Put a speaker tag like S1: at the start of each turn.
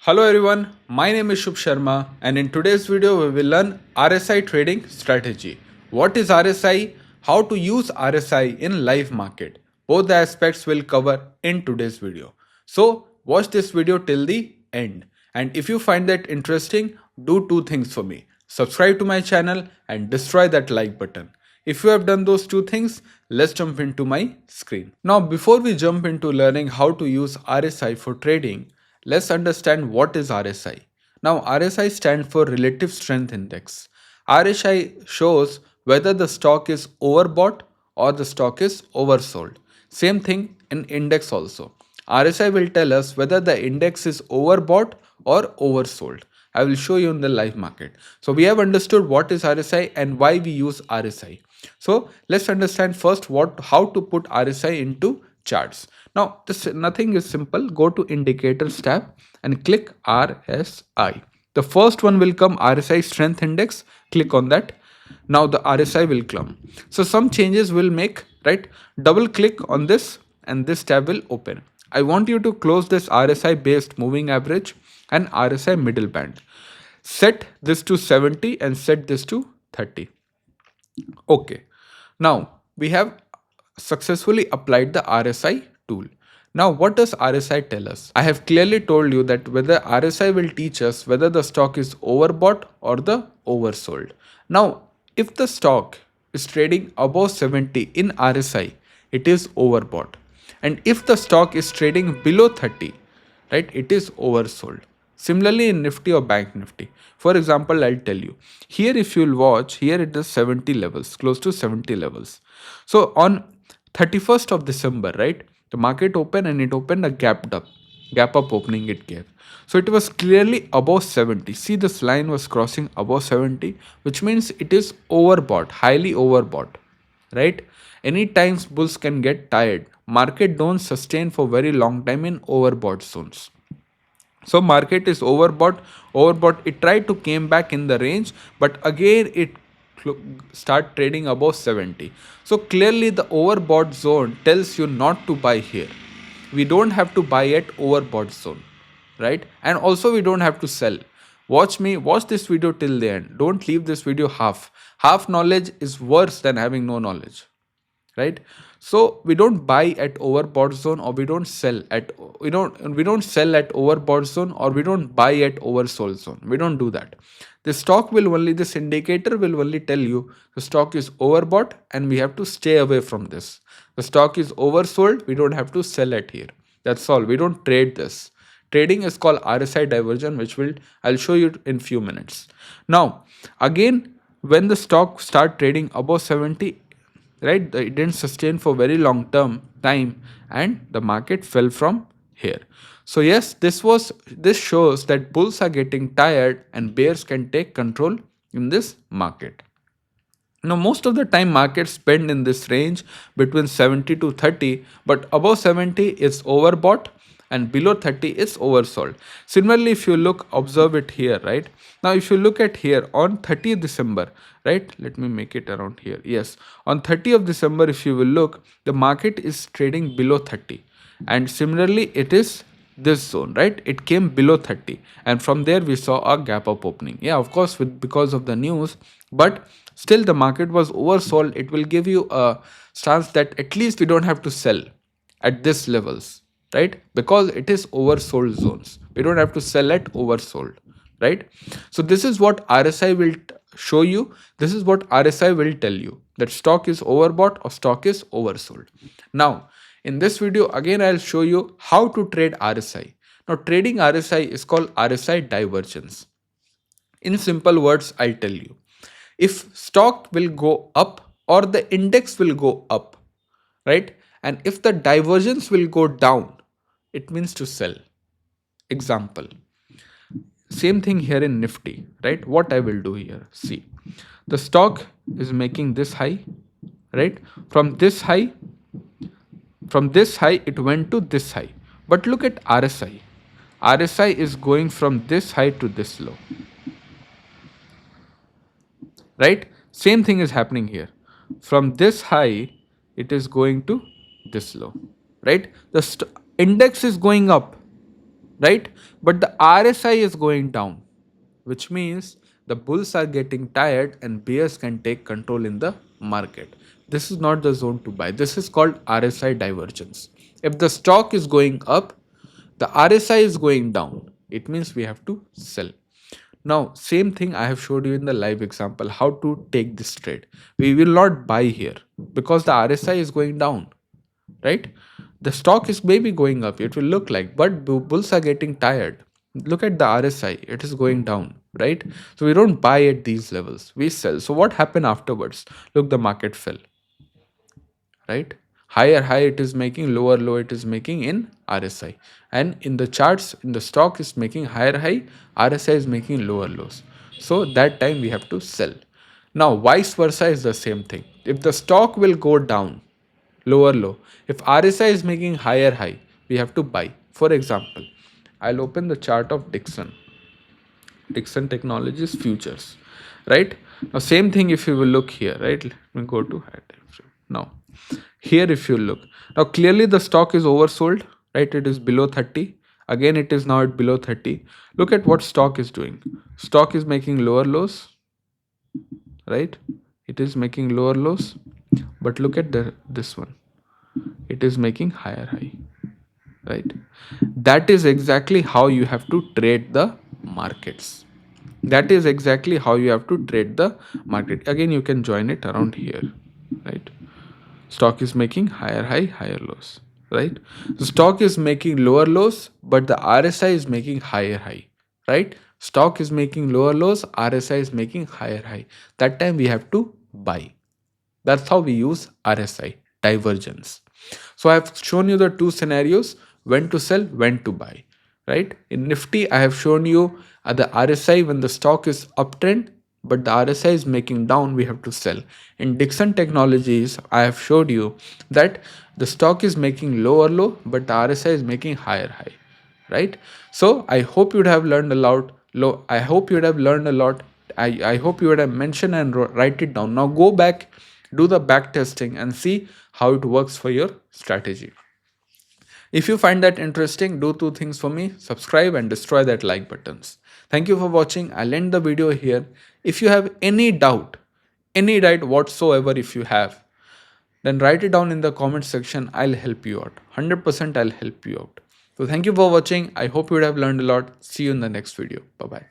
S1: Hello everyone, my name is Shubh Sharma and in today's video we will learn RSI trading strategy. What is RSI? How to use RSI in live market. Both the aspects will cover in today's video. So watch this video till the end. And if you find that interesting, do two things for me. Subscribe to my channel and destroy that like button. If you have done those two things, let's jump into my screen. Now before we jump into learning how to use RSI for trading, let's understand what is RSI. Now RSI stands for Relative Strength Index. RSI shows whether the stock is overbought or the stock is oversold. Same thing in index also. RSI will tell us whether the index is overbought or oversold. I will show you in the live market. So we have understood what is RSI and why we use RSI. So let's understand first how to put RSI into charts. Now this nothing is simple. Go to indicators tab and click RSI. The first one will come RSI strength index. Click on that. Now the RSI will come. So some changes will make, right? Double click on this and this tab will open. I want you to close this RSI based moving average and RSI middle band. Set this to 70 and set this to 30. Okay. Now we have successfully applied the RSI tool. Now what does RSI tell us? I have clearly told you that whether RSI will teach us whether the stock is overbought or the oversold. Now if the stock is trading above 70 in RSI, it is overbought. And if the stock is trading below 30, right, it is oversold. Similarly in Nifty or Bank Nifty. For example, I'll tell you. Here if you'll watch, here it is 70 levels, close to 70 levels. So on 31st of December, right, the market opened and it opened a gap up opening it gave. So it was clearly above 70. See, this line was crossing above 70, which means it is overbought, highly overbought, right? Any times bulls can get tired. Market don't sustain for very long time in overbought zones. So market is overbought. It tried to came back in the range, but again it start trading above 70. So clearly the overbought zone tells you not to buy here. We don't have to buy at overbought zone, right? And also we don't have to sell. Watch this video till the end. Don't leave this video half. Half knowledge is worse than having no knowledge, right? So we don't buy at overbought zone, or we don't sell at overbought zone, or we don't buy at oversold zone. We don't do that. This indicator will only tell you the stock is overbought and we have to stay away from this. The stock is oversold, we don't have to sell it here. That's all. We don't trade this. Trading is called RSI diversion, which I'll show you in few minutes. Now again, when the stock start trading above 70, right, it didn't sustain for very long time and the market fell from here. So yes, this shows that bulls are getting tired and bears can take control in this market. Now most of the time markets spend in this range between 70 to 30, but above 70 is overbought and below 30 is oversold. Similarly, if you observe it here, right? Now if you look at here on 30th December, right? Let me make it around here. Yes, on 30th December, if you will look, the market is trading below 30. And similarly, it is this zone, right? It came below 30 and from there we saw a gap up opening. Yeah, of course, because of the news, but still the market was oversold. It will give you a stance that at least we don't have to sell at this levels, right? Because it is oversold zones. We don't have to sell at oversold, right? So this is what RSI will show you. This is what RSI will tell you, that stock is overbought or stock is oversold. Now in this video, again, I'll show you how to trade RSI. Now trading RSI is called RSI divergence. In simple words, I'll tell you. If stock will go up or the index will go up, right? And if the divergence will go down, it means to sell. Example. Same thing here in Nifty, right? What I will do here, see. The stock is making this high, right? From this high, it went to this high. But look at RSI. RSI is going from this high to this low, right? Same thing is happening here. From this high, it is going to this low, right? The index is going up, right? But the RSI is going down, which means the bulls are getting tired and bears can take control in the market. This is not the zone to buy. This is called RSI divergence. If the stock is going up, the RSI is going down. It means we have to sell. Now, same thing I have showed you in the live example how to take this trade. We will not buy here because the RSI is going down, right? The stock is maybe going up, it will look like, but bulls are getting tired. Look at the RSI, it is going down, right? So we don't buy at these levels, we sell. So what happened afterwards? Look, the market fell, right? Higher high it is making, lower low it is making in RSI, and in the charts in the stock is making higher high, RSI is making lower lows. So that time we have to sell. Now vice versa is the same thing. If the stock will go down, lower low, if RSI is making higher high, we have to buy. For example, I'll open the chart of Dixon Technologies futures, right? Now same thing if you will look here, right? Let me go to high time frame. Now here if you look, now clearly the stock is oversold, right? It is below 30. Again it is now at below 30. Look at what stock is doing. Stock is making lower lows, right? It is making lower lows, but look at this one, it is making higher high, right? That is exactly how you have to trade the markets. That is exactly how you have to trade the market. Again you can join it around here, right? Stock is making higher high, higher lows, right? So stock is making lower lows, but the RSI is making higher high, right? Stock is making lower lows, RSI is making higher high. That time we have to buy. That's how we use RSI, divergence. So I have shown you the two scenarios, when to sell, when to buy, right? In Nifty, I have shown you the RSI when the stock is uptrend, but the RSI is making down, we have to sell. In Dixon Technologies, I have showed you that the stock is making lower low, but the RSI is making higher high, right? So I hope you would have learned a lot. I hope you would have learned a lot. I hope you would have mentioned and write it down. Now go back, do the back testing and see how it works for your strategy. If you find that interesting, do two things for me: subscribe and destroy that like buttons. Thank you for watching. I'll end the video here. If you have any doubt whatsoever, if you have, then write it down in the comment section. I'll help you out. 100% I'll help you out. So thank you for watching. I hope you would have learned a lot. See you in the next video. Bye bye.